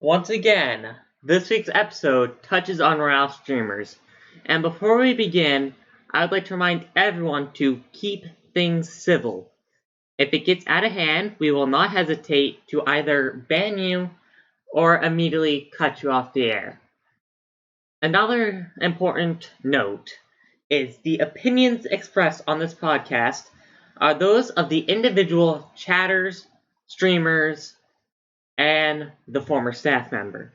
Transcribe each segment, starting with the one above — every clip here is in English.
Once again, this week's episode touches on Royale Streamers. And before we begin, I would like to remind everyone to keep things civil. If it gets out of hand, we will not hesitate to either ban you or immediately cut you off the air. Another important note is the opinions expressed on this podcast are those of the individual chatters, streamers, and the former staff member.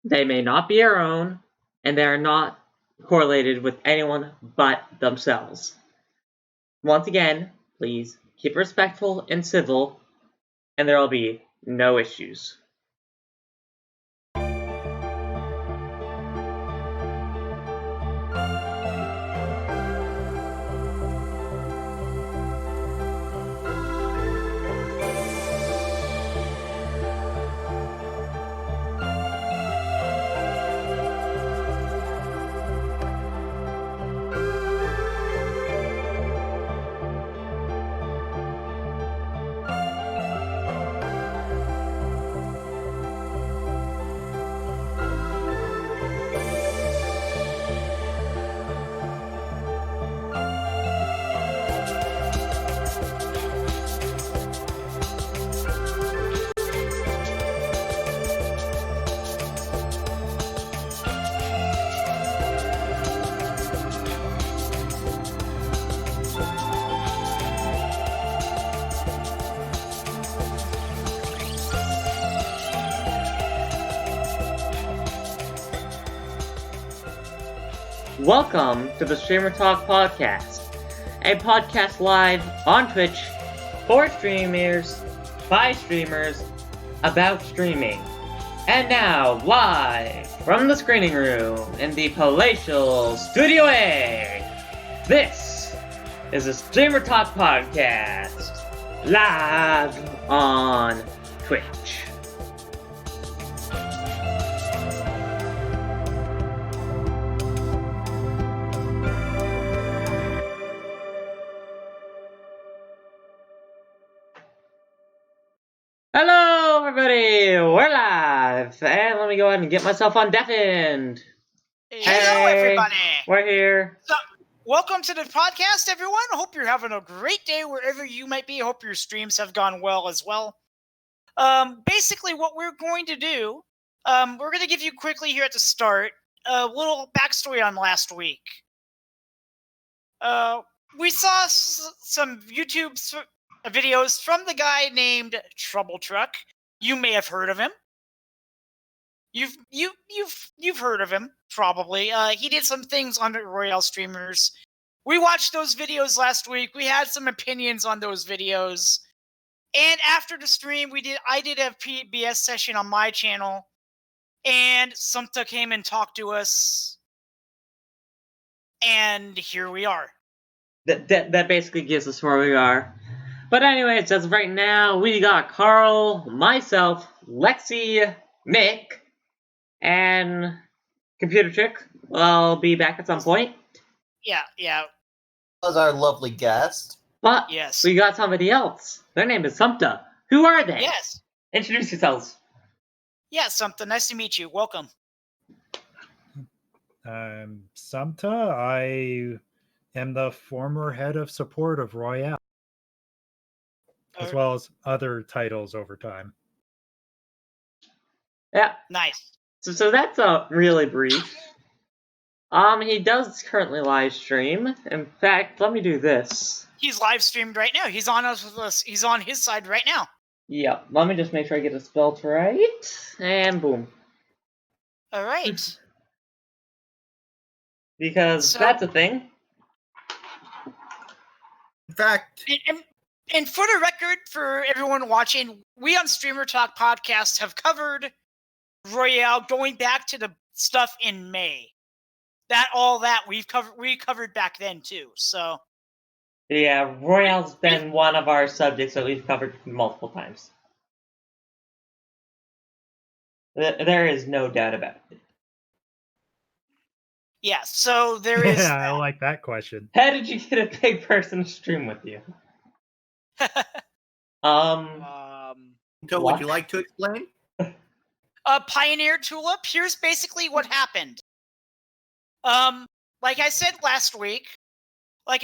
They may not be our own, and they are not correlated with anyone but themselves. Once again, please keep respectful and civil, and there will be no issues. Welcome to the Streamer Talk Podcast, a podcast live on Twitch for streamers, by streamers, about streaming. And now, live from the screening room in the palatial Studio A, this is the Streamer Talk Podcast, live on Twitch. Hello, everybody! We're live! And let me go ahead and get myself undeafened. Hello, everybody! We're here. So, welcome to the podcast, everyone. I hope you're having a great day wherever you might be. I hope your streams have gone well as well. Basically, what we're going to do, we're going to give you quickly here at the start a little backstory on last week. We saw some YouTube videos from the guy named Trouble Truck. You may have heard of him. You've heard of him probably. He did some things on Royale Streamers. We watched those videos last week. We had some opinions on those videos. And after the stream, I did a PBS session on my channel, and Sumta came and talked to us. And here we are. That basically gives us where we are. But anyways, as of right now, we got Carl, myself, Lexi, Mick, and Computer Trick. I'll be back at some point. Yeah. Was our lovely guest. But yes, we got somebody else. Their name is Sumta. Who are they? Yes. Introduce yourselves. Yeah, Sumta. Nice to meet you. Welcome. I'm Sumta. I am the former head of support of Royale, as well as other titles over time. Yeah. Nice. So that's really brief. He does currently live stream. In fact, let me do this. He's live streamed right now. He's on us with us. He's on his side right now. Yep. Let me just make sure I get it spelled right. And boom. All right. Because that's a thing. In fact, and for the record, for everyone watching, we on Streamer Talk Podcast have covered Royale going back to the stuff in May. We covered back then too. So yeah, Royale's been one of our subjects that we've covered multiple times. There is no doubt about it. Yeah, so there is. Yeah, I like that question. How did you get a big person to stream with you? So would you like to explain? Pioneer Tulip, here's basically what happened. Like I said last week, I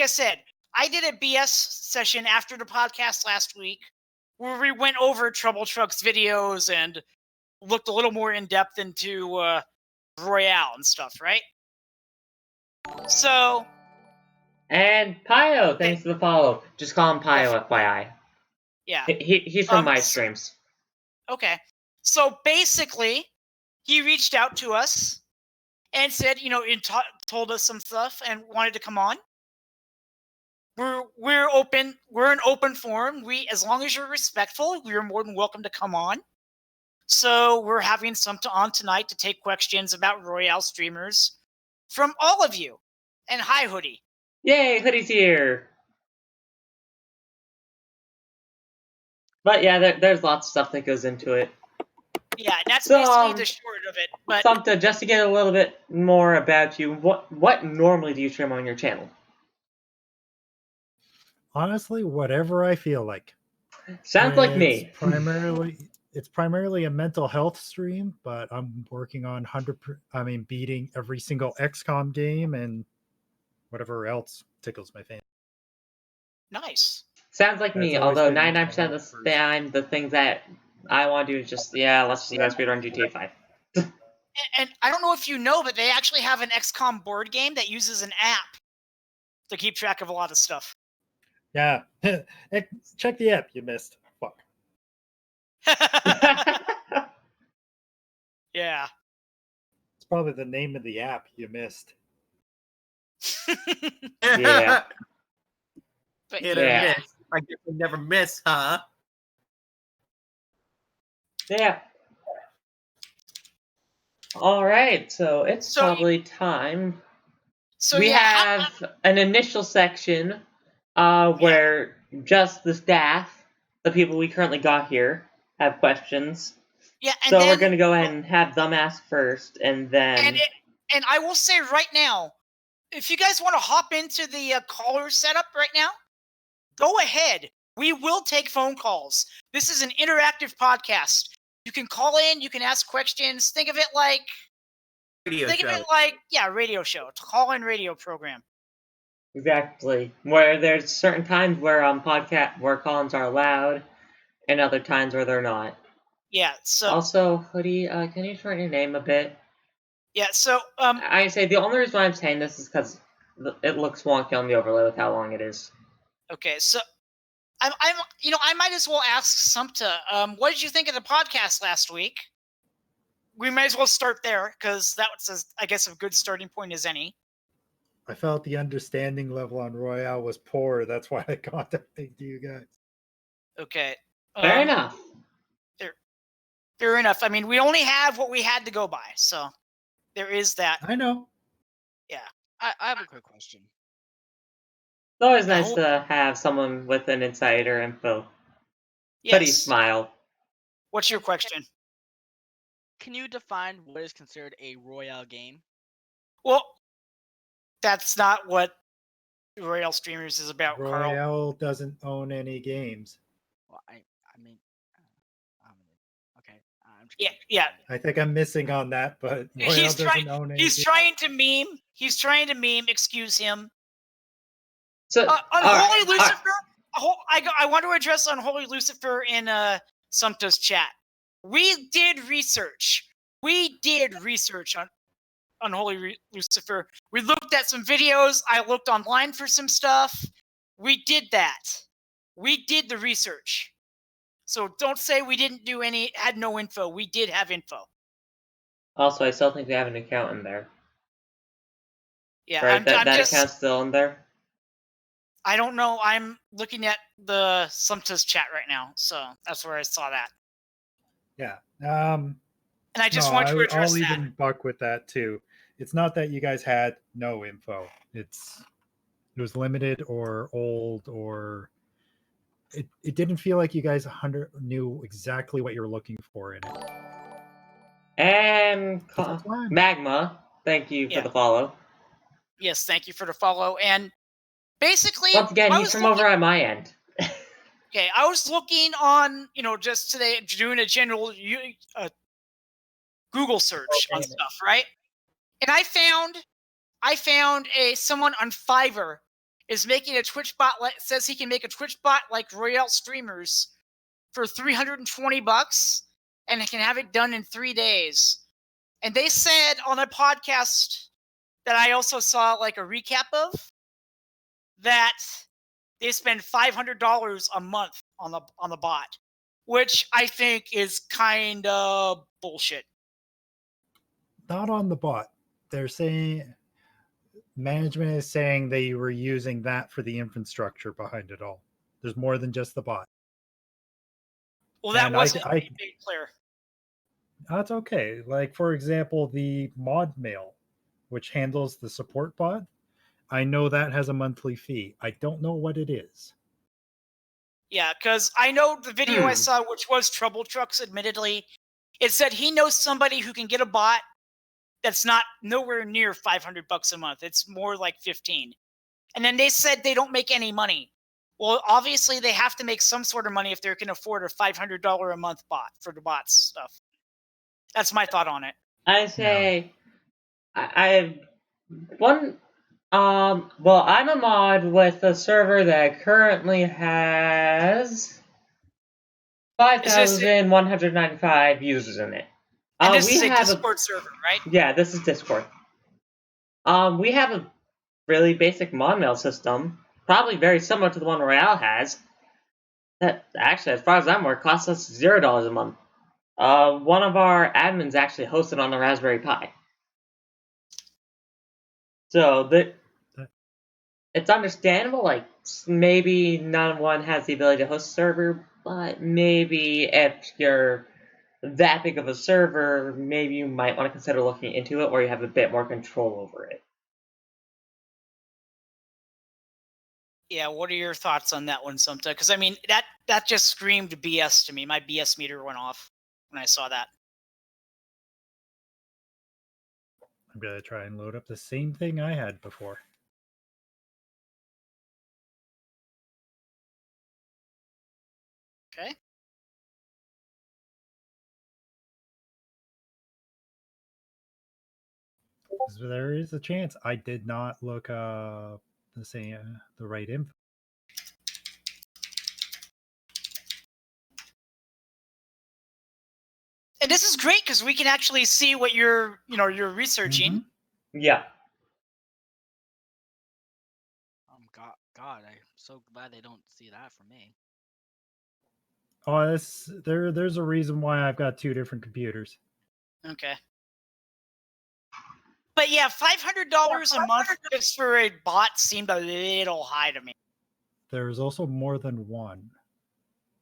did a BS session after the podcast last week where we went over Trouble Truck's videos and looked a little more in depth into Royale and stuff, right? So. And Pio, thanks for the follow. Just call him Pio, FYI. Yeah. He's from my streams. Okay. So basically, he reached out to us and said, told us some stuff and wanted to come on. We're open. We're an open forum. As long as you're respectful, you're more than welcome to come on. So we're having Sumta on tonight to take questions about Royale streamers from all of you. And hi, Hoodie. Yay, Hoodie's here. But yeah, there's lots of stuff that goes into it. Yeah, that's basically the short of it. But Sumta, just to get a little bit more about you, what normally do you stream on your channel? Honestly, whatever I feel like. Sounds like me. It's primarily a mental health stream, but I'm working on beating every single XCOM game and whatever else tickles my fancy. Nice. Sounds like me, although 99% of the time, the things that I want to do is just, let's just go speedrun GTA 5. And I don't know if you know, but they actually have an XCOM board game that uses an app to keep track of a lot of stuff. Yeah. Check the app you missed. Fuck. Yeah. It's probably the name of the app you missed. Yeah. But Hit or miss. I guess we never miss, huh? Yeah. All right, so it's probably time. So we have an initial section where just the staff, the people we currently got here, have questions. Yeah, and so then, we're going to go ahead and have them ask first, and then... And I will say right now, if you guys want to hop into the caller setup right now, go ahead. We will take phone calls. This is an interactive podcast. You can call in, you can ask questions. Think of it like... radio show. Call-in radio program. Exactly. Where there's certain times where where call-ins are allowed, and other times where they're not. Yeah, so... Also, Hoodie, can you shorten your name a bit? Yeah, so... I say the only reason why I'm saying this is because it looks wonky on the overlay with how long it is. Okay, so... I might as well ask Sumta, what did you think of the podcast last week? We might as well start there, because that was, I guess, a good starting point as any. I felt the understanding level on Royale was poor. That's why I contacted you guys. Okay. Fair enough. Fair enough. I mean, we only have what we had to go by, so there is that. I know. Yeah. I have a quick question. It's always nice to have someone with an insider info. Yes. Hoodie smile. What's your question? Can you define what is considered a Royale game? Well, that's not what Royale Streamers is about, Carl. Royale doesn't own any games. Well, I mean, okay. Yeah. I think I'm missing on that, but Royale doesn't own any He's games. trying to meme. He's trying to meme. Excuse him. So, Unholy Lucifer. I want to address Unholy Lucifer in Sumta's chat. We did research. On Unholy Lucifer. We looked at some videos. I looked online for some stuff. We did that. We did the research. So don't say we didn't do had no info. We did have info. Also, I still think we have an account in there. Yeah, right? That account's still in there? I don't know. I'm looking at the Sumta's chat right now, so that's where I saw that. Yeah. And I just want to address I'll that. even buck with that too. It's not that you guys had no info. It was limited or old, or it didn't feel like you guys knew exactly what you were looking for in it. And Magma, thank you for the follow. Yes, thank you for the follow. And basically, once again, he's from over at my end. Okay, I was looking on, just today, doing a general Google search on Okay. stuff, right? And I found someone on Fiverr is making a Twitch bot, says he can make a Twitch bot like Royale Streamers for $320 and can have it done in 3 days. And they said on a podcast that I also saw like a recap of that they spend $500 a month on the bot, which I think is kind of bullshit. Not on the bot. They're saying management is saying they were using that for the infrastructure behind it all. There's more than just the bot. Well, that And wasn't I- made clear. That's okay. Like, for example, the mod mail, which handles the support bot, I know that has a monthly fee. I don't know what it is. Yeah, because I know the video I saw, which was Trouble Trucks, admittedly, it said he knows somebody who can get a bot that's not nowhere near $500 a month. It's more like 15. And then they said they don't make any money. Well, obviously they have to make some sort of money if they can afford a $500 a month bot for the bots stuff. That's my thought on it. I say, I have one. Well, I'm a mod with a server that currently has 5,195 users in it. And this we is a have Discord server, right? Yeah, this is Discord. We have a really basic mod mail system, probably very similar to the one Royale has. That actually, as far as I'm aware, costs us $0 a month. One of our admins actually hosted on the Raspberry Pi. So it's understandable, like, maybe not one has the ability to host a server, but maybe if you're that big of a server, maybe you might want to consider looking into it, or you have a bit more control over it. Yeah, what are your thoughts on that one, Sumta? Because, I mean, that just screamed BS to me. My BS meter went off when I saw that. I'm going to try and load up the same thing I had before. Okay. There is a chance I did not look the right info. And this is great because we can actually see what you're researching. Mm-hmm. Yeah. God, I'm so glad they don't see that from me. Oh, there's a reason why I've got two different computers. Okay. But yeah, $500 a month just for a bot seemed a little high to me. There's also more than one.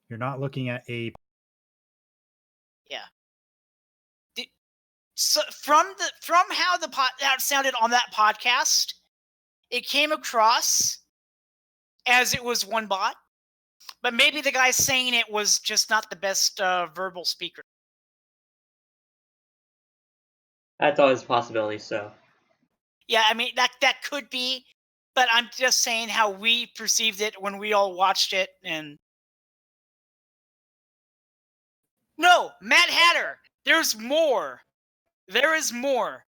You're not looking at a. Yeah. So from how how it sounded on that podcast, it came across as it was one bot, but maybe the guy saying it was just not the best verbal speaker. That's always a possibility, so. Yeah, I mean, that could be, but I'm just saying how we perceived it when we all watched it. And no, Mad Hatter, there's more. There is more.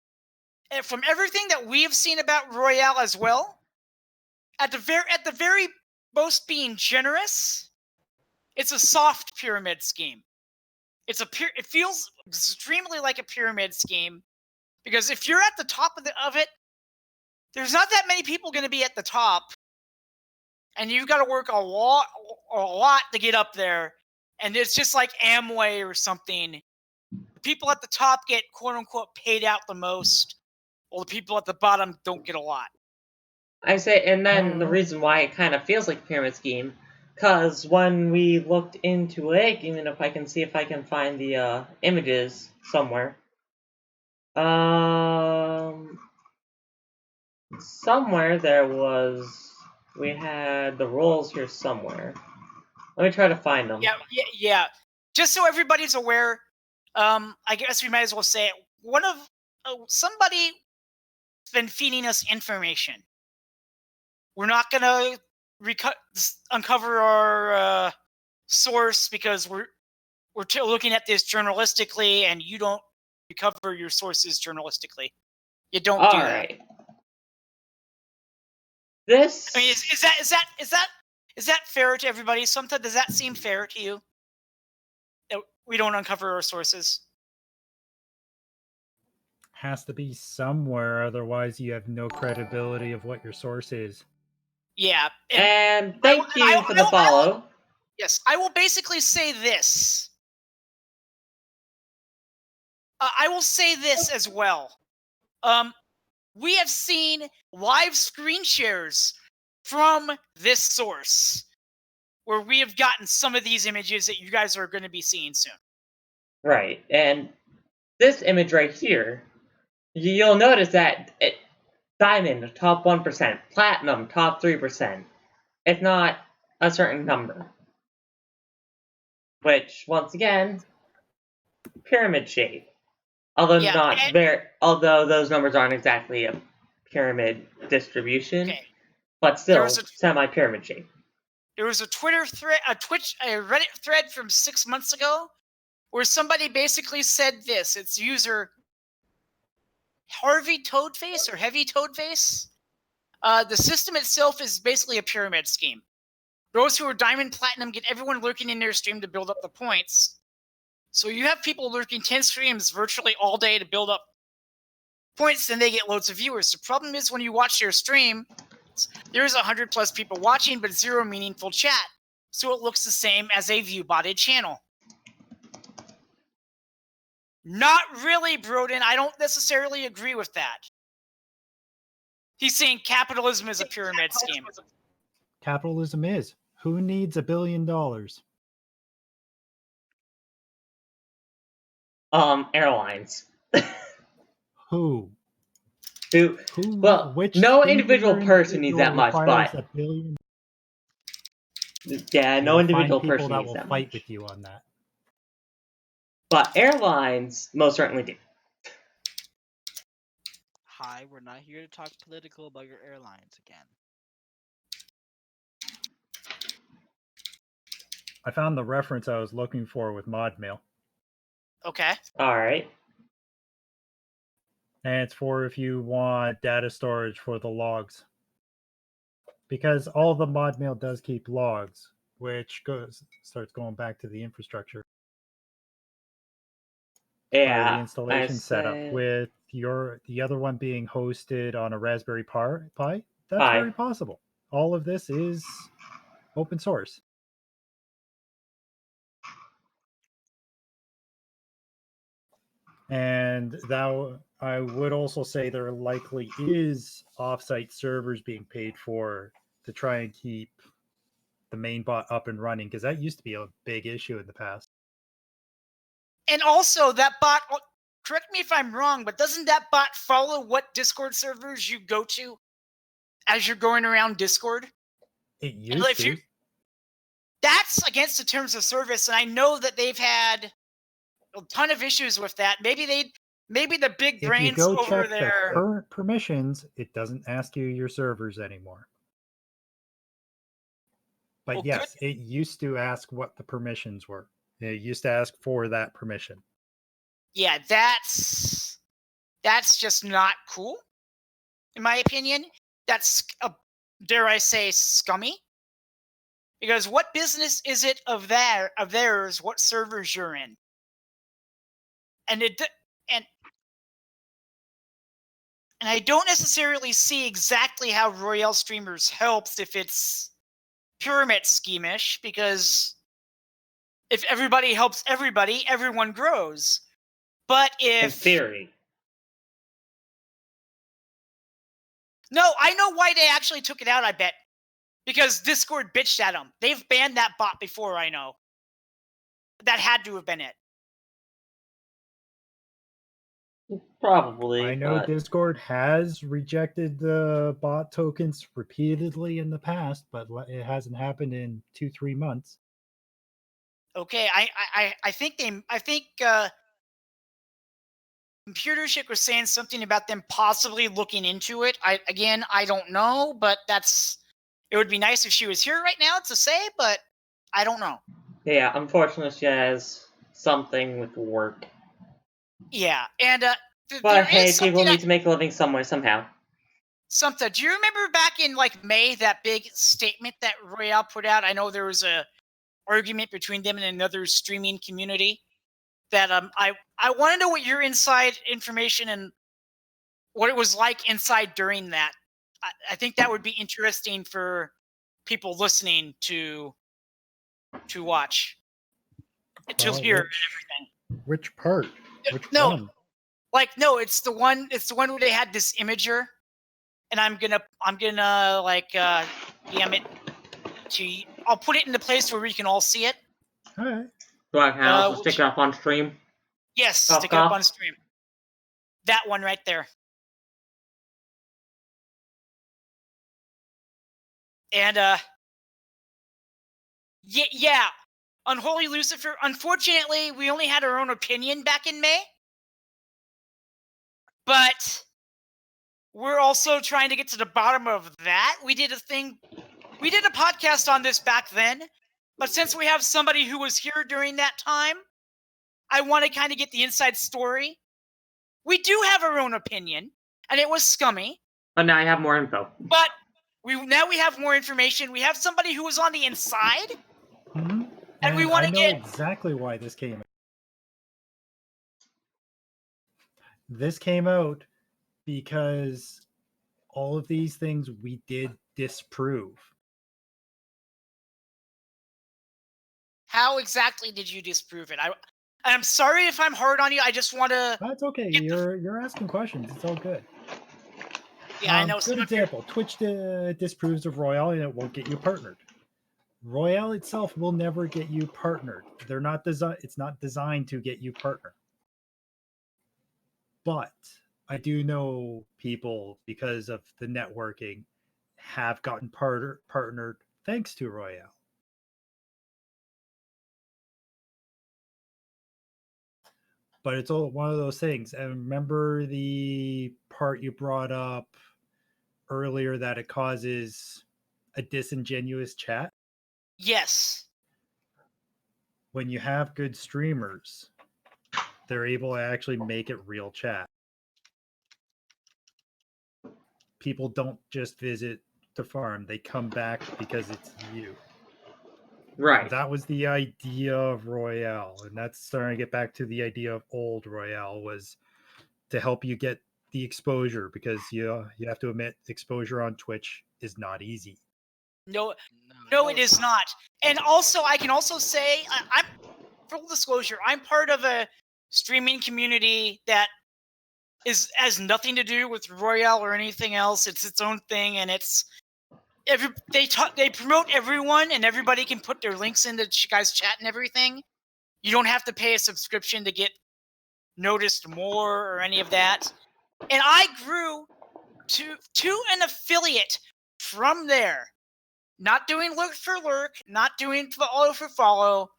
And from everything that we have seen about Royale as well, at the very most being generous, it's a soft pyramid scheme. It feels extremely like a pyramid scheme, because if you're at the top of it, there's not that many people going to be at the top, and you've got to work a lot to get up there. And it's just like Amway or something. The people at the top get quote unquote paid out the most, while the people at the bottom don't get a lot. I say, and then the reason why it kind of feels like a pyramid scheme, because when we looked into it, even if I can see if I can find the images somewhere, somewhere we had the roles here somewhere. Let me try to find them. Yeah. Just so everybody's aware, I guess we might as well say it. Somebody's been feeding us information. We're not gonna uncover our source because we're looking at this journalistically, and you don't you cover your sources journalistically. You don't All do that. right. This. I mean, is that fair to everybody? Sometimes does that seem fair to you? That we don't uncover our sources? Has to be somewhere, otherwise you have no credibility of what your source is. Yeah. And thank you for the follow. Yes, I will basically say this. I will say this as well. We have seen live screen shares from this source where we have gotten some of these images that you guys are going to be seeing soon. Right, and this image right here, you'll notice that Diamond, top 1%, Platinum, top 3%. It's not a certain number. Which, once again, pyramid shape. Although although those numbers aren't exactly a pyramid distribution, Okay. but still semi-pyramid shape. There was a Twitter thread, a Reddit thread from 6 months ago, where somebody basically said this. It's user Harvey Toadface or Heavy Toadface. The system itself is basically a pyramid scheme. Those who are Diamond Platinum get everyone lurking in their stream to build up the points. So you have people lurking 10 streams virtually all day to build up points, then they get loads of viewers. The problem is when you watch their stream, there's 100 plus people watching, but 0 meaningful chat. So it looks the same as a view-botted channel. Not really, Broden. I don't necessarily agree with that. He's saying capitalism is a pyramid scheme. Capitalism is. Who needs $1 billion? Airlines. Who? Well, which no individual person needs that much, requires but $1 billion? yeah, no individual person that needs will that fight much. with you on that. But airlines most certainly do. Hi, we're not here to talk political about your airlines again. I found the reference I was looking for with ModMail. Okay. All right. And it's for if you want data storage for the logs. Because all the ModMail does keep logs, which starts going back to the infrastructure. Yeah. The installation setup with the other one being hosted on a Raspberry Pi. That's very possible. All of this is open source. And that I would also say there likely is offsite servers being paid for to try and keep the main bot up and running, because that used to be a big issue in the past. And also, that bot, correct me if I'm wrong, but doesn't that bot follow what Discord servers you go to as you're going around Discord? It used to. That's against the terms of service, and I know that they've had a ton of issues with that. Maybe the big brains if you go over check there. the current permissions, it doesn't ask you your servers anymore. But Well, yes, it used to ask what the permissions were. It used to ask for that permission. Yeah, that's just not cool, in my opinion. That's, dare I say, scummy. Because what business is it of theirs what servers you're in? And I don't necessarily see exactly how Royale Streamers helps if it's pyramid scheme-ish, because if everybody helps everybody, everyone grows. But if... In theory. No, I know why they actually took it out, I bet. Because Discord bitched at them. They've banned that bot before, I know. That had to have been it. Probably. I know Discord has rejected the bot tokens repeatedly in the past, but it hasn't happened in 2-3 months. Okay, I think Computer Chick was saying something about them possibly looking into it. I don't know, but it would be nice if she was here right now to say, but I don't know. Yeah, unfortunately she has something with work. Yeah, and But there hey, is people something. need to make a living somewhere, somehow. Something. Do you remember back in like May that big statement that Royale put out? I know there was a argument between them and another streaming community. That I want to know what your inside information and what it was like inside during that. I think that would be interesting for people listening to watch, to hear everything. Which part? Which No, one? like no, it's the one where they had this imager, and I'm gonna like DM it to you. I'll put it in the place where we can all see it. All right. So I can also which- stick it up on stream. Yes, Talk stick it up off. on stream. That one right there. And yeah, Unholy Lucifer. Unfortunately, we only had our own opinion back in May, but we're also trying to get to the bottom of that. We did a podcast on this back then, but since we have somebody who was here during that time, I want to kind of get the inside story. We do have our own opinion, and it was scummy. But now I have more info. But now we have more information. We have somebody who was on the inside, Mm-hmm. and we want to know get exactly why this came out. This came out because all of these things we did disprove. How exactly did you disprove it? I'm sorry if I'm hard on you. I just want to. That's okay. You're asking questions. It's all good. Yeah, I know. Good Some of your, example. Twitch disproves of Royale, and it won't get you partnered. Royale itself will never get you partnered. They're not designed. It's not designed to get you partnered. But I do know people, because of the networking, have gotten partnered thanks to Royale. But it's all one of those things. And remember the part you brought up earlier, that it causes a disingenuous chat? yes. When you have good streamers, they're able to actually make it real chat. People don't just visit the farm, they come back because it's you. Right. That was the idea of Royale, and that's starting to get back to the idea of old Royale, was to help you get the exposure, because you have to admit, exposure on Twitch is not easy. No, No, it is not. And also, I can also say, I'm full disclosure. I'm part of a streaming community that has nothing to do with Royale or anything else. It's its own thing, and they promote everyone, and everybody can put their links in the guys' chat and everything. You don't have to pay a subscription to get noticed more or any of that. And I grew to an affiliate from there. Not doing lurk for lurk, not doing follow for follow,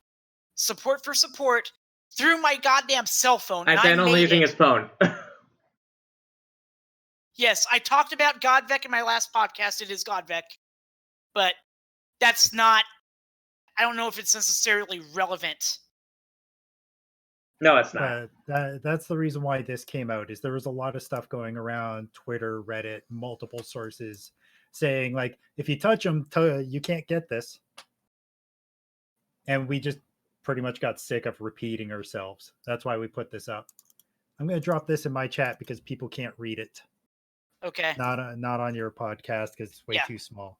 support for support, through my goddamn cell phone. And then only using his phone. Yes, I talked about Godvec in my last podcast. It is Godvec. But that's not... I don't know if it's necessarily relevant. No, it's not. That's the reason why this came out, is there was a lot of stuff going around Twitter, Reddit, multiple sources saying, like, if you touch them, you can't get this. And we just pretty much got sick of repeating ourselves. That's why we put this up. I'm going to drop this in my chat because people can't read it. Okay. Not on your podcast because it's way too small.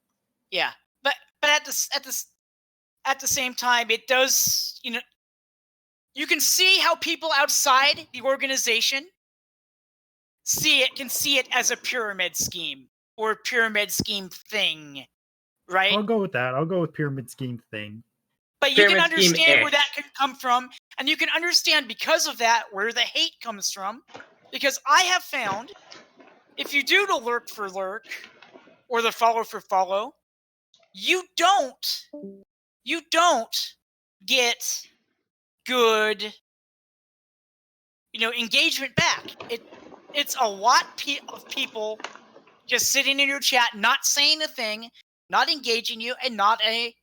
Yeah, but at the same time, it does, you can see how people outside the organization can see it as a pyramid scheme or a pyramid scheme thing, right? I'll go with that. I'll go with pyramid scheme thing. But you can Pyramid understand scheme-ish. where that can come from, and you can understand because of that where the hate comes from. Because I have found, if you do the lurk for lurk or the follow for follow, you don't get good, engagement back. It's a lot of people just sitting in your chat, not saying a thing, not engaging you, and not a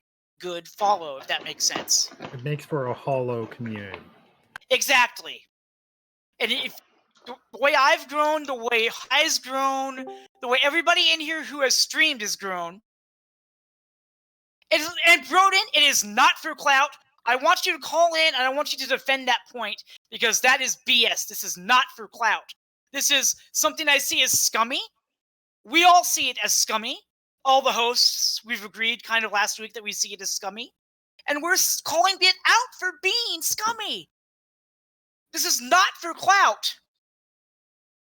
good follow, if that makes sense. It makes for a hollow community. Exactly. And if the way I've grown, the way High's grown, the way everybody in here who has streamed has grown, and Broden, it is not for clout. I want you to call in, and I want you to defend that point, because that is BS. This is not for clout. This is something I see as scummy. We all see it as scummy. All the hosts, we've agreed kind of last week that we see it as scummy. And we're calling it out for being scummy. This is not for clout.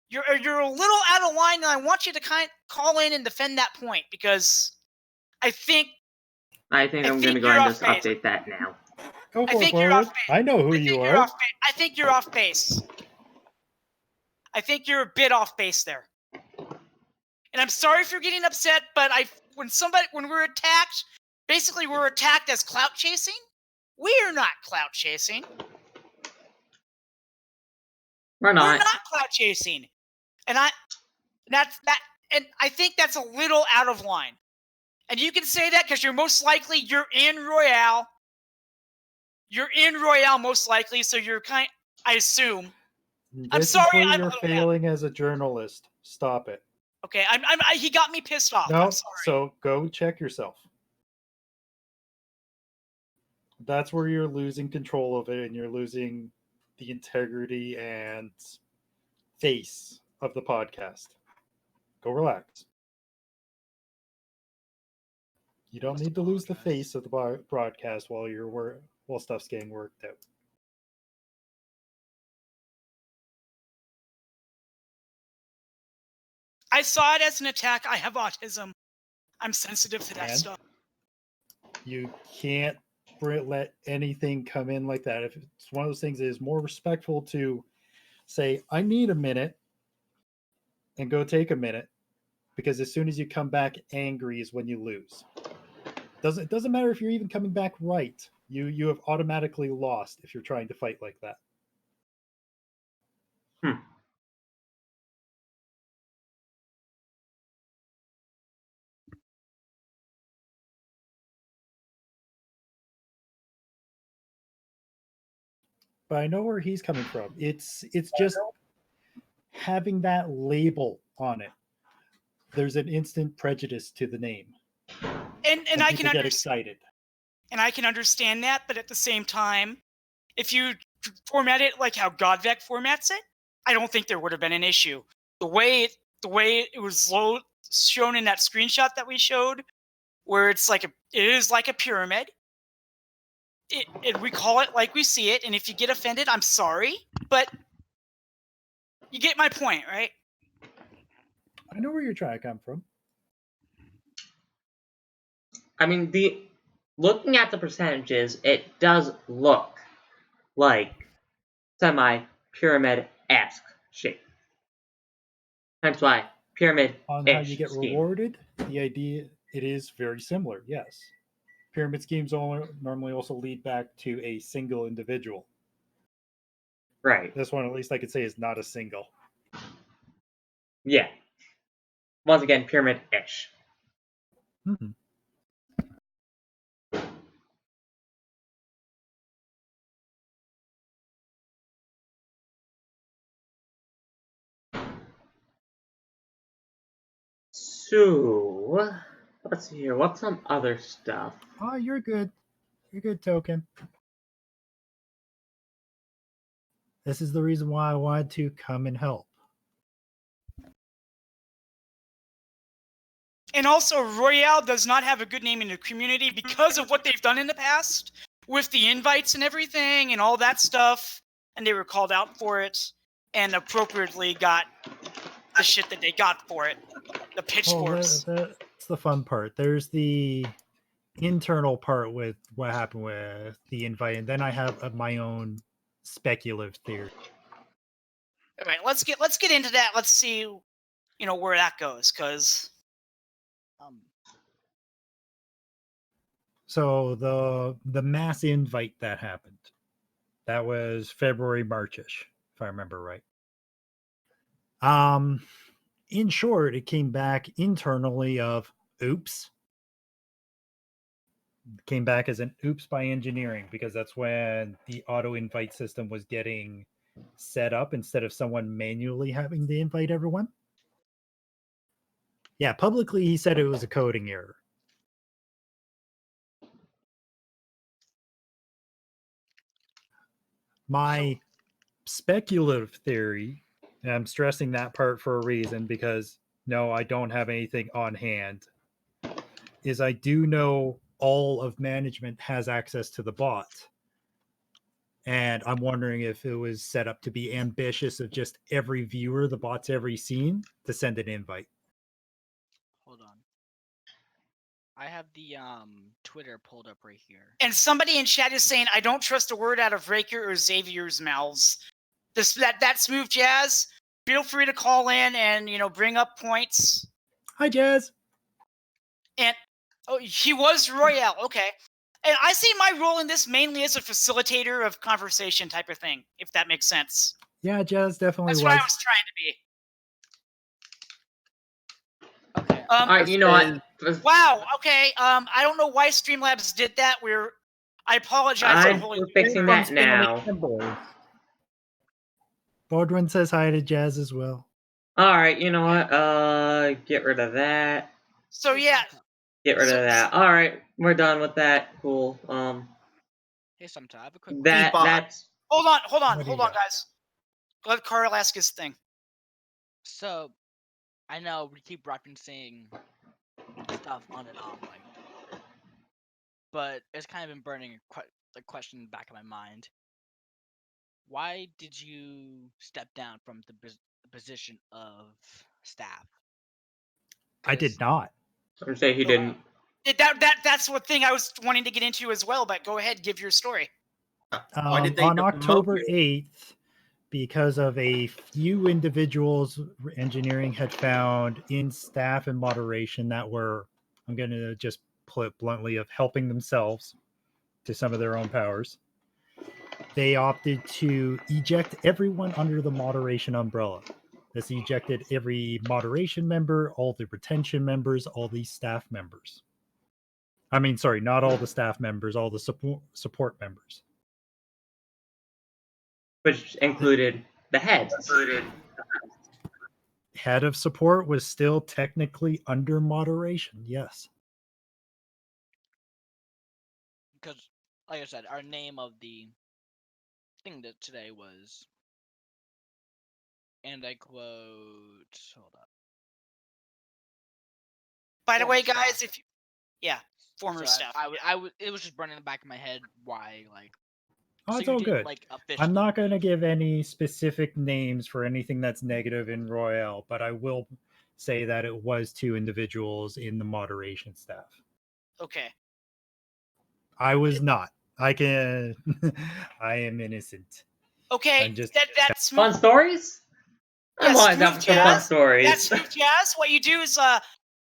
You're a little out of line, and I want you to call in and defend that point, because I think I'm going to go and just update that now. Go for it, you're off base. I know who you are. I think you're off base. I think you're a bit off base there. And I'm sorry for getting upset, but when we're attacked, basically we're attacked as clout chasing. We are not clout chasing. We're not. We're not clout chasing. And I think that's a little out of line. And you can say that because you're in Royale. You're in Royale most likely, so you're I assume. I'm sorry. You're failing as a journalist. Stop it. Okay, he got me pissed off. No, I'm sorry. So go check yourself. That's where you're losing control of it, and you're losing the integrity and face of the podcast. Go relax. You don't need to lose the face of the broadcast while stuff's getting worked out. I saw it as an attack. I have autism. I'm sensitive to that stuff. You can't let anything come in like that. If it's one of those things, it is more respectful to say, I need a minute, and go take a minute, because as soon as you come back angry is when you lose. It doesn't matter if you're even coming back right. You have automatically lost if you're trying to fight like that. But I know where he's coming from. It's just having that label on it. There's an instant prejudice to the name. And I can get excited. And I can understand that, but at the same time, if you format it like how Godvec formats it, I don't think there would have been an issue. The way it was shown in that screenshot that we showed, where it is like a pyramid. We call it like we see it, and if you get offended, I'm sorry, but you get my point, right? I know where you're trying to come from. I mean, looking at the percentages, it does look like semi-pyramid-esque shape. That's why pyramid-ish On how you get scheme. rewarded, the idea, it is very similar, yes. Pyramid schemes normally also lead back to a single individual. Right. This one, at least I could say, is not a single. Yeah. Once again, pyramid-ish. Mm-hmm. So, let's see here. What's some other stuff? Oh, you're good. You're good, Token. This is the reason why I wanted to come and help. And also, Royale does not have a good name in the community because of what they've done in the past with the invites and everything and all that stuff. And they were called out for it and appropriately got the shit that they got for it. The pitchforks. That's the fun part. There's the internal part with what happened with the invite, and then I have my own speculative theory. All right, let's get into that. Let's see, where that goes, because. So the mass invite that happened, that was February, Marchish, if I remember right. In short, it came back internally of oops. It came back as an oops by engineering, because that's when the auto invite system was getting set up instead of someone manually having to invite everyone. Yeah, publicly he said it was a coding error. My speculative theory, and I'm stressing that part for a reason because no, I don't have anything on hand, is I do know all of management has access to the bot. And I'm wondering if it was set up to be ambitious of just every viewer the bot's ever seen to send an invite. Hold on. I have the Twitter pulled up right here. And somebody in chat is saying, I don't trust a word out of Raker or Xavier's mouths. That Smooth Jazz, feel free to call in and, bring up points. Hi, Jazz. And he was Royale. Okay. And I see my role in this mainly as a facilitator of conversation type of thing, if that makes sense. Yeah, Jazz definitely That's was. what I was trying to be. Okay. All right, you know what? Wow. Okay. I don't know why Streamlabs did that. I apologize. We're fixing that now. Baldwin says hi to Jazz as well. All right, you know what? Get rid of that. So yeah. Get rid of that. All right, we're done with that. Cool. Hey, sometime I have a quick. That's. Hold on, guys. Let Carl ask his thing. So, I know we keep referencing stuff on and off, but it's kind of been burning a question in the back of my mind. Why did you step down from the position of staff? I did not. I'm saying he didn't. That's what thing I was wanting to get into as well. But go ahead, give your story. Why did they on promote October you? 8th, because of a few individuals engineering had found in staff and moderation that were, I'm going to just put it bluntly, of helping themselves to some of their own powers, they opted to eject everyone under the moderation umbrella. This ejected every moderation member, all the retention members, all the staff members. I mean, sorry, not all the staff members, all the support members. Which included the head. Head of support was still technically under moderation, yes. Because, like I said, our name of the thing that today was, and I quote, hold up. By the way, Former guys, staff. former So staff. it was just running in the back of my head why, Oh, so it's you all didn't, good. officially. I'm not going to give any specific names for anything that's negative in Royale, but I will say that it was 2 individuals in the moderation staff. Okay. I was not. I am innocent. Okay. I'm just That's Fun stories? I'm Yes, always down for some fun stories. That's Smooth Jazz. What you do is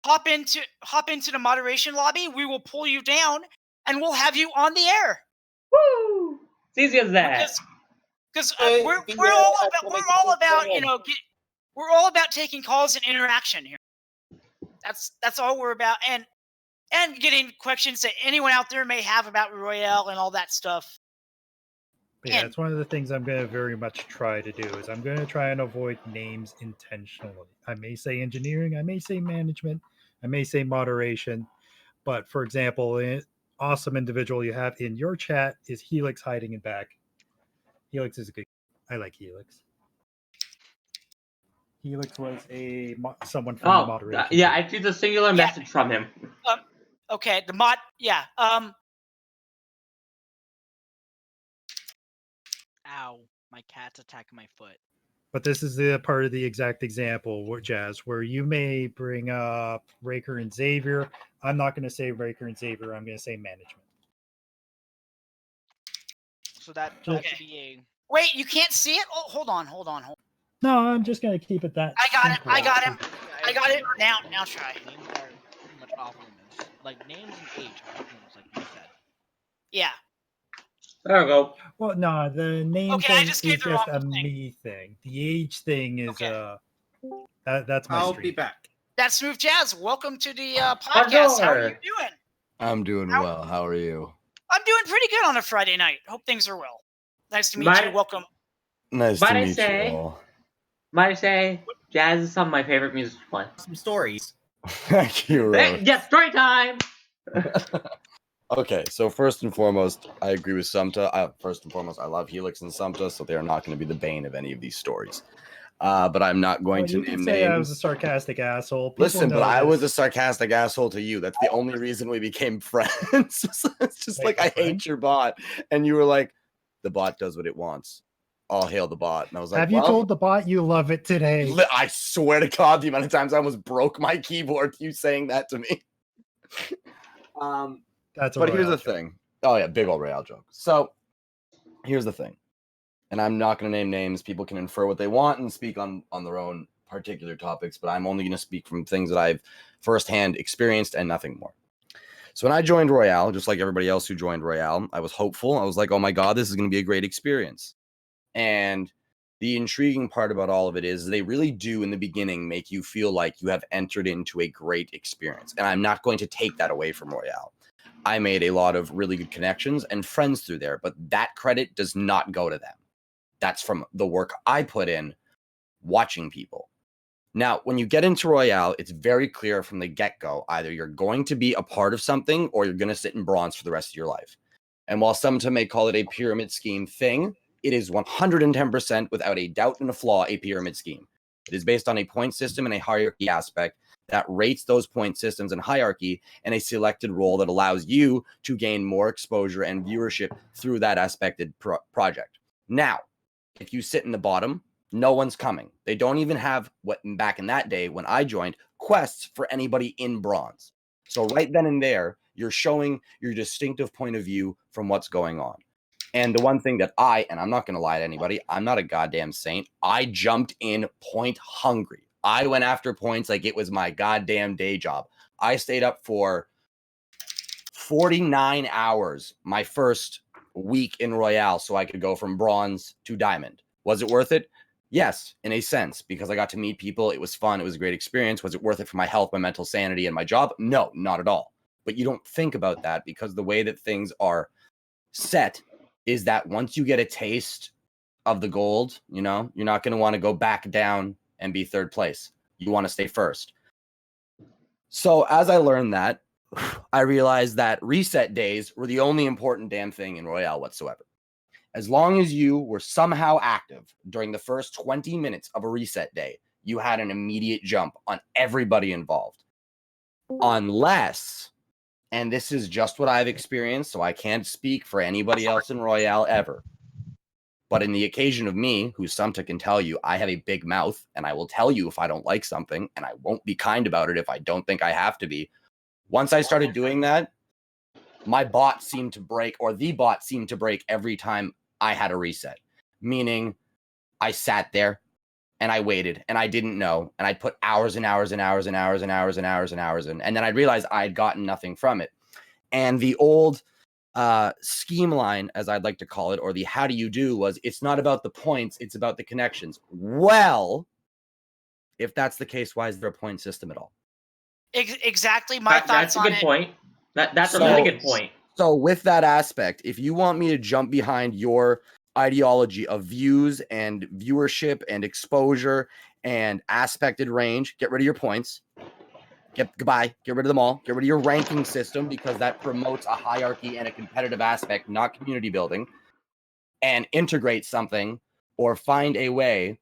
hop into the moderation lobby. We will pull you down, and we'll have you on the air. Woo! It's easy as that. Because we're all about taking calls and interaction here. That's all we're about, and getting questions that anyone out there may have about Royale and all that stuff. But yeah, that's one of the things I'm going to very much try to do is I'm going to try and avoid names intentionally. I may say engineering, I may say management, I may say moderation, but for example, an awesome individual you have in your chat is Helix hiding in back. Helix is a good. I like Helix. Helix was someone from the moderation. Yeah, I see the singular message from him. Okay, the mod. Yeah. Ow! My cat's attacking my foot. But this is the part of the exact example, Jazz, where you may bring up Raker and Xavier. I'm not going to say Raker and Xavier. I'm going to say management. So that Okay. should be a. Wait, you can't see it? Oh, hold on. No, I'm just going to keep it that. I got simple. it. I got it. Now try. Names are pretty much off limits. Like names and age are off limits, like you said. Yeah. There we go. Well, no, the name Okay, I thing just is gave the just wrong a thing. me thing. The age thing is Okay. That's my I'll stream. be back. That's Smooth Jazz. Welcome to the podcast. How are you doing? I'm doing well. How are you? I'm doing pretty good on a Friday night. Hope things are well. Nice to meet you. Welcome. Nice Might to I meet say- you all. Might I say, jazz is some of my favorite music to play. Some stories. Thank you, Rose. Yeah, story time! Okay, so first and foremost, I agree with Sumta. First and foremost, I love Helix and Sumta, so they are not going to be the bane of any of these stories. But I'm not going Well, to you name can say I was a names. sarcastic asshole. People Listen, but know I was a this. sarcastic asshole to you. That's the only reason we became friends. It's just Wait, like, I friends? hate your bot. And you were like, the bot does what it wants. All hail the bot. And I was like, Have you well, told the bot you love it today? I swear to God, the amount of times I almost broke my keyboard, you saying that to me. That's a But here's royal the joke. thing. Oh, yeah, big old Royale joke. So here's the thing. And I'm not going to name names. People can infer what they want and speak on their own particular topics, but I'm only going to speak from things that I've firsthand experienced and nothing more. So when I joined Royale, just like everybody else who joined Royale, I was hopeful. I was like, oh my God, this is going to be a great experience. And the intriguing part about all of it is they really do in the beginning make you feel like you have entered into a great experience. And I'm not going to take that away from Royale. I made a lot of really good connections and friends through there, but that credit does not go to them. That's from the work I put in watching people. Now, when you get into Royale, it's very clear from the get-go, either you're going to be a part of something or you're going to sit in bronze for the rest of your life. And while some may call it a pyramid scheme thing, it is 110% without a doubt and a flaw a pyramid scheme. It is based on a point system and a hierarchy aspect that rates those point systems and hierarchy in a selected role that allows you to gain more exposure and viewership through that aspected project. Now, if you sit in the bottom, no one's coming. They don't even have what back in that day when I joined quests for anybody in bronze. So right then and there, you're showing your distinctive point of view from what's going on. And the one thing that and I'm not going to lie to anybody, I'm not a goddamn saint. I jumped in point hungry. I went after points like it was my goddamn day job. I stayed up for 49 hours my first week in Royale so I could go from bronze to diamond. Was it worth it? Yes, in a sense, because I got to meet people. It was fun. It was a great experience. Was it worth it for my health, my mental sanity, and my job? No, not at all. But you don't think about that because the way that things are set is that once you get a taste of the gold, you're not going to want to go back down and be third place. You want to stay first. So as I learned that, I realized that reset days were the only important damn thing in Royale whatsoever. As long as you were somehow active during the first 20 minutes of a reset day, you had an immediate jump on everybody involved. Unless, and this is just what I've experienced, so I can't speak for anybody else in Royale ever, but in the occasion of me, who Sumta can tell you, I have a big mouth, and I will tell you if I don't like something, and I won't be kind about it if I don't think I have to be. Once I started doing that, my bot seemed to break, or the bot seemed to break every time I had a reset. Meaning, I sat there, and I waited, and I didn't know, and I'd put hours and hours and hours and hours and hours and hours and hours in, and then I'd realize I'd gotten nothing from it. And the old scheme line, as I'd like to call it, or the how do you do, was it's not about the points, it's about the connections. Well, if that's the case, why is there a point system at all? Exactly my thoughts That's a on good it. point. That's a So- really good point. So with that aspect, if you want me to jump behind your ideology of views and viewership and exposure and aspected range, get rid of your points. Goodbye. Get rid of them all. Get rid of your ranking system because that promotes a hierarchy and a competitive aspect, not community building. And integrate something or find a way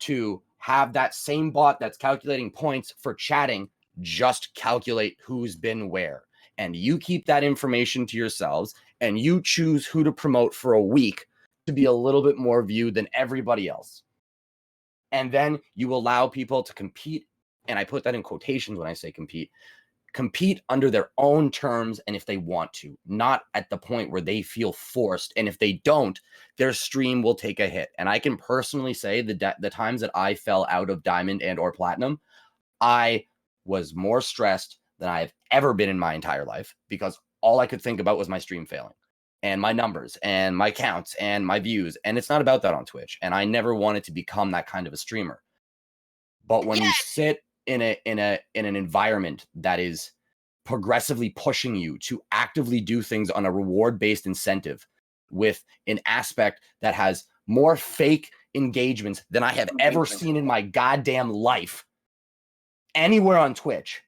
to have that same bot that's calculating points for chatting just calculate who's been where. And you keep that information to yourselves and you choose who to promote for a week to be a little bit more viewed than everybody else. And then you allow people to compete. And I put that in quotations when I say compete under their own terms and if they want to, not at the point where they feel forced. And if they don't, their stream will take a hit. And I can personally say the times that I fell out of diamond and or platinum, I was more stressed than I've ever been in my entire life because all I could think about was my stream failing and my numbers and my counts and my views. And it's not about that on Twitch. And I never wanted to become that kind of a streamer. But when you sit in an environment that is progressively pushing you to actively do things on a reward-based incentive with an aspect that has more fake engagements than I have ever seen in my goddamn life anywhere on Twitch,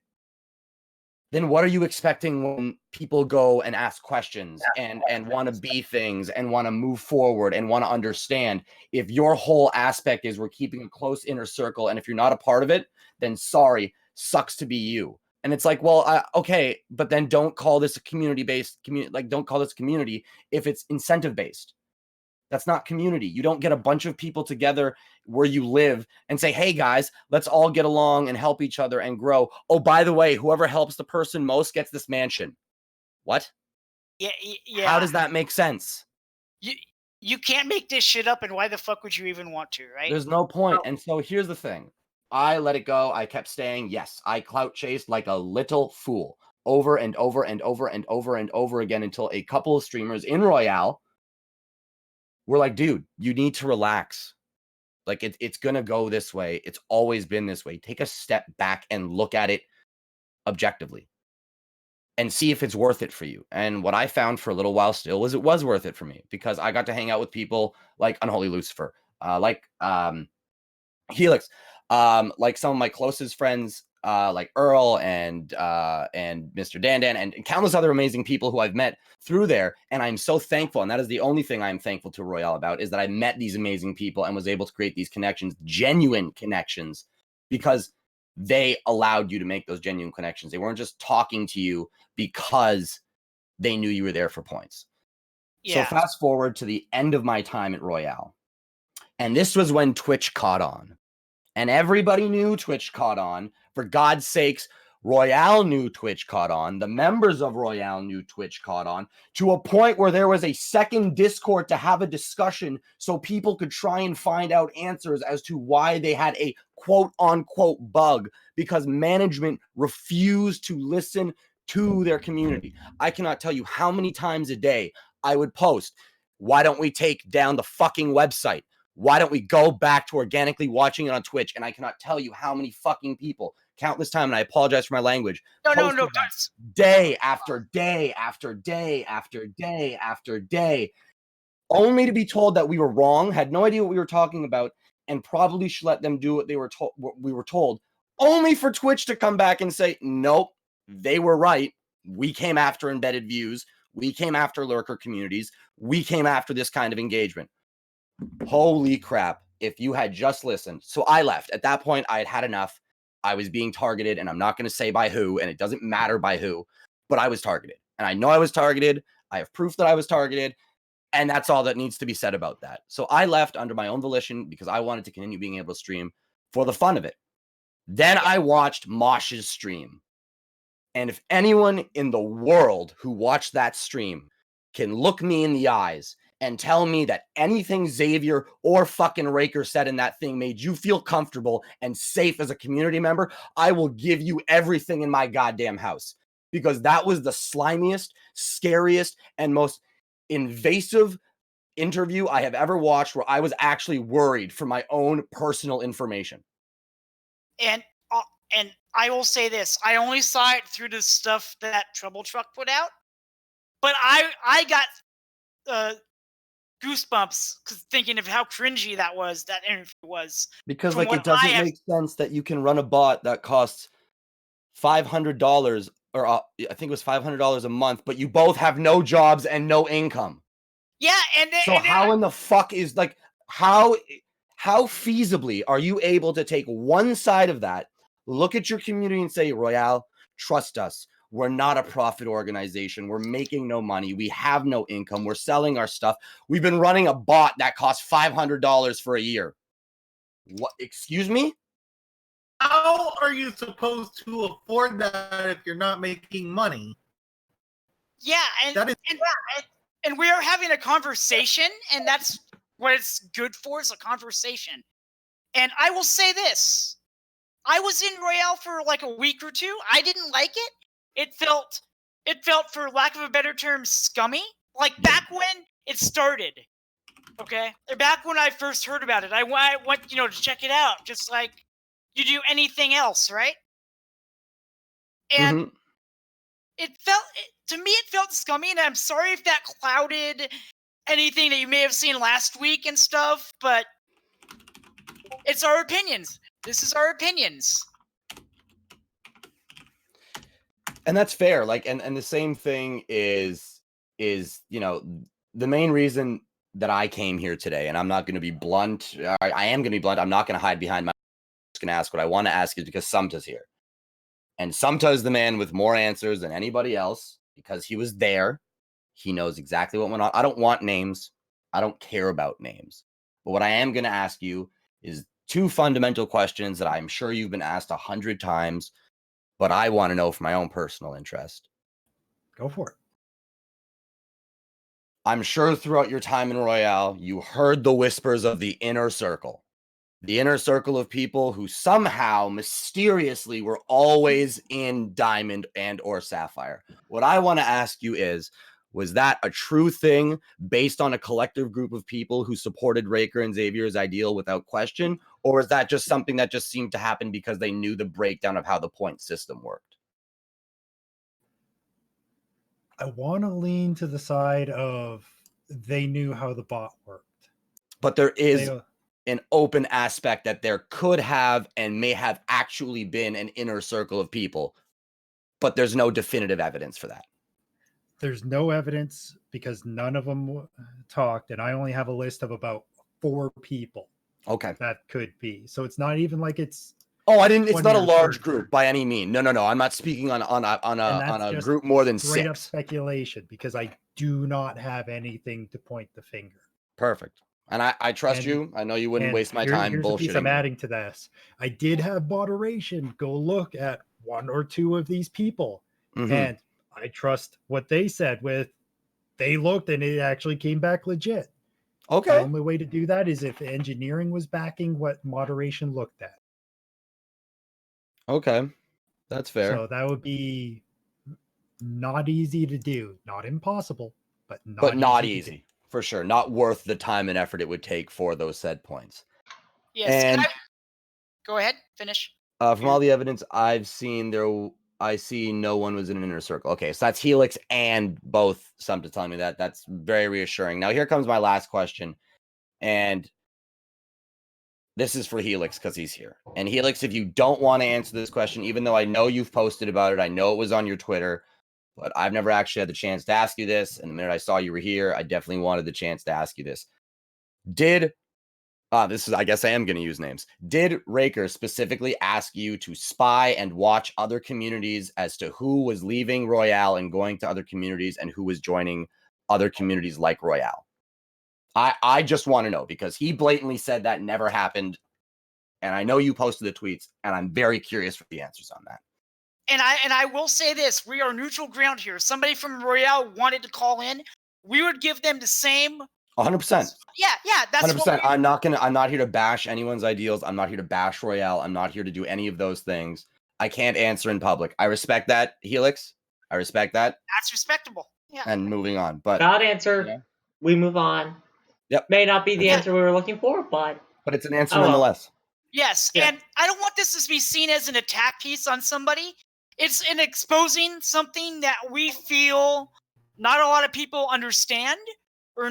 then what are you expecting when people go and ask questions and want to be things and want to move forward and want to understand? If your whole aspect is we're keeping a close inner circle, and if you're not a part of it, then sorry, sucks to be you. And it's like, well, okay, but then don't call this a community-based community. Like, don't call this community if it's incentive-based. That's not community. You don't get a bunch of people together where you live and say, hey guys, let's all get along and help each other and grow. Oh, by the way, whoever helps the person most gets this mansion. What? Yeah. How does that make sense? You can't make this shit up, and why the fuck would you even want to, right? There's no point. And so here's the thing. I let it go. I kept staying. Yes, I clout chased like a little fool over and over and over and over and over again until a couple of streamers in Royale were like, dude, you need to relax. Like, it's going to go this way. It's always been this way. Take a step back and look at it objectively and see if it's worth it for you. And what I found for a little while still was it was worth it for me, because I got to hang out with people like Unholy Lucifer, like Helix, like some of my closest friends, like Earl and Mr. Dandan and countless other amazing people who I've met through there. And I'm so thankful. And that is the only thing I'm thankful to Royale about, is that I met these amazing people and was able to create these connections, genuine connections, because they allowed you to make those genuine connections. They weren't just talking to you because they knew you were there for points. Yeah. So fast forward to the end of my time at Royale. And this was when Twitch caught on. And everybody knew Twitch caught on. For God's sakes, Royale knew Twitch caught on. The members of Royale knew Twitch caught on, to a point where there was a second Discord to have a discussion so people could try and find out answers as to why they had a quote-unquote bug, because management refused to listen to their community. I cannot tell you how many times a day I would post, why don't we take down the fucking website? Why don't we go back to organically watching it on Twitch? And I cannot tell you how many fucking people, countless time, and I apologize for my language, No. day after day after day after day after day, only to be told that we were wrong, had no idea what we were talking about, and probably should let them do what we were told, only for Twitch to come back and say, nope, they were right. We came after embedded views. We came after lurker communities. We came after this kind of engagement. Holy crap, if you had just listened. So I left. At that point, I had had enough. I was being targeted, and I'm not going to say by who, and it doesn't matter by who, but I was targeted. And I know I was targeted. I have proof that I was targeted, and that's all that needs to be said about that. So I left under my own volition because I wanted to continue being able to stream for the fun of it. Then I watched Mosh's stream. And if anyone in the world who watched that stream can look me in the eyes and tell me that anything Xavier or fucking Raker said in that thing made you feel comfortable and safe as a community member, I will give you everything in my goddamn house. Because that was the slimiest, scariest, and most invasive interview I have ever watched, where I was actually worried for my own personal information. And I will say this, I only saw it through the stuff that Trouble Truck put out, but I got goosebumps thinking of how cringy that interview was. Because like, it doesn't make sense that you can run a bot that costs $500, or I think it was $500 a month, but you both have no jobs and no income. Yeah, how in the fuck is, like, how feasibly are you able to take one side of that, look at your community and say, Royale, trust us. We're not a profit organization. We're making no money. We have no income. We're selling our stuff. We've been running a bot that costs $500 for a year. What? Excuse me? How are you supposed to afford that if you're not making money? Yeah, and we are having a conversation, and that's what it's good for, is a conversation. And I will say this. I was in Royale for like a week or two. I didn't like it. It felt, for lack of a better term, scummy. Like back when it started, okay? Back when I first heard about it, I went, to check it out, just like you do anything else, right? And it felt scummy, and I'm sorry if that clouded anything that you may have seen last week and stuff, but It's our opinions. This is our opinions. And that's fair. Like, and the same thing is, you know, the main reason that I came here today, and I'm not going to be blunt. I am going to be blunt. I'm not going to hide behind my. I'm just going to ask what I want to ask is because Sumta's here. And Sumta is the man with more answers than anybody else because he was there. He knows exactly what went on. I don't want names. I don't care about names. But what I am going to ask you is 2 fundamental questions that I'm sure you've been asked 100 times, but I want to know for my own personal interest. Go for it. I'm sure throughout your time in Royale, you heard the whispers of the inner circle. The inner circle of people who somehow mysteriously were always in Diamond and or Sapphire. What I want to ask you is, was that a true thing based on a collective group of people who supported Raker and Xavier's ideal without question? Or is that just something that just seemed to happen because they knew the breakdown of how the point system worked? I want to lean to the side of they knew how the bot worked. But there is an open aspect that there could have and may have actually been an inner circle of people, but there's no definitive evidence for that. There's no evidence because none of them talked, and I only have a list of about 4 people. Okay. That could be. So it's not even like it's. Oh, I didn't. It's not a large group by any means. No. I'm not speaking on a group more than 6. Straight up speculation because I do not have anything to point the finger. Perfect. And I trust you. I know you wouldn't waste my time bullshitting. Here's a piece I'm adding to this. I did have moderation go look at 1 or 2 of these people, and I trust what they said. They looked and it actually came back legit. Okay. The only way to do that is if engineering was backing what moderation looked at. Okay, that's fair. So that would be not easy to do, not impossible, but not easy for sure. Not worth the time and effort it would take for those said points. Yes. And go ahead, finish. From all the evidence I've seen, I see no one was in an inner circle. Okay, so that's Helix and both Sumta telling me that. That's very reassuring. Now here comes my last question, and this is for Helix because he's here. And Helix, if you don't want to answer this question, even though I know you've posted about it, I know it was on your Twitter, but I've never actually had the chance to ask you this. And the minute I saw you were here, I definitely wanted the chance to ask you this. I guess I am going to use names. Did Raker specifically ask you to spy and watch other communities as to who was leaving Royale and going to other communities and who was joining other communities like Royale? I just want to know because he blatantly said that never happened. And I know you posted the tweets, and I'm very curious for the answers on that. And I will say this, we are neutral ground here. If somebody from Royale wanted to call in, we would give them the same 100%. Yeah, that's 100%. I'm not here to bash anyone's ideals. I'm not here to bash Royale. I'm not here to do any of those things. I can't answer in public. I respect that, Helix. I respect that. That's respectable. Yeah. And moving on. But not answer. We move on. Yep. May not be the answer we were looking for, but it's an answer nonetheless. Yes, and I don't want this to be seen as an attack piece on somebody. It's an exposing something that we feel not a lot of people understand or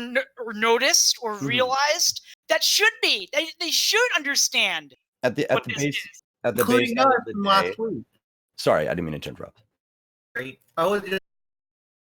noticed or realized that should be. They should understand. At the base of the day. Sorry, I didn't mean to interrupt. I would